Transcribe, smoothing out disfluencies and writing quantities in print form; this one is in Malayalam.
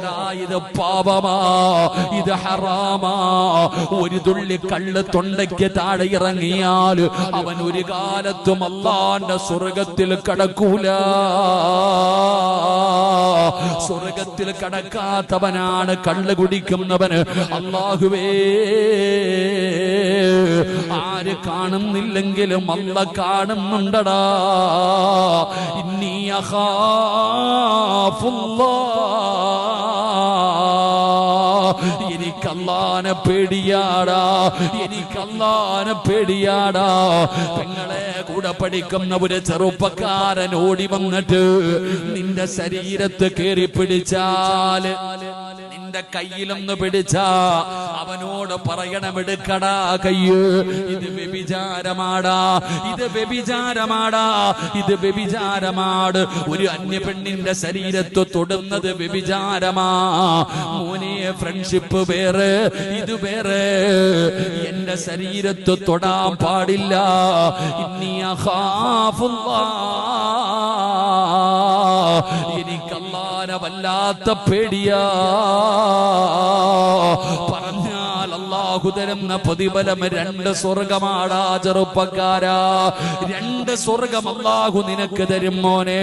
എടാ ഇത് പാപമാ, ഇത് ഹറാമാ. ഒരു തുള്ളി കള്ള് തൊണ്ടയ്ക്ക് താഴെ ഇറങ്ങിയാൽ അവൻ ഒരു കാലത്തും അല്ലാഹുവിന്റെ സ്വർഗത്തിൽ കടക്കൂല. സ്വർഗത്തിൽ കടക്കാത്തവനാണ് കള്ള് കുടിക്കുന്നവന്. അല്ലാഹുവേ, ആര് കാണുന്നില്ലെങ്കിലും അല്ലാഹ് കാണുന്നുണ്ടടാ. ഇന്നി അഖാഫുല്ലാഹ്, എനിക്ക് അല്ലാഹുവിനെ പേടിയാടാ, എനിക്ക് അല്ലാഹുവിനെ പേടിയാടാ. പെങ്ങളെ, കൂടെ പഠിക്കുന്ന ഒരു ചെറുപ്പക്കാരൻ ഓടി വന്നിട്ട് നിന്റെ ശരീരത്ത് കേറി പിടിച്ചാൽ, നിന്റെ കയ്യിലൊന്ന് പിടിച്ചാ അവനോട് പറയണം, എടുക്കടാ കയ്യ്, ഇത് വ്യഭിചാരമാടാ, ഇത് വ്യഭിചാരമാടാ, ഇത് വ്യഭിചാരമാണ്. ഒരു അന്യ പെണ്ണിന്റെ ശരീരത്ത് തൊടുന്നത് വ്യഭിചാരമാ. മോനെ, ഫ്രണ്ട്ഷിപ്പ് വേറെ, ഇത് വേറെ. എന്റെ ശരീരത്ത് തൊടാൻ പാടില്ല. ഇന്നി അഖാഫുല്ലാഹ്, എനിക്ക് അല്ലാഹുവിനെ വല്ലാത്ത പേടിയാ. പറഞ്ഞാൽ അല്ലാഹു തരുന്ന പ്രതിഫലം 2 സ്വർഗമാടാ ചെറുപ്പക്കാരാ. 2 സ്വർഗം അല്ലാഹു നിനക്ക് തരും മോനെ.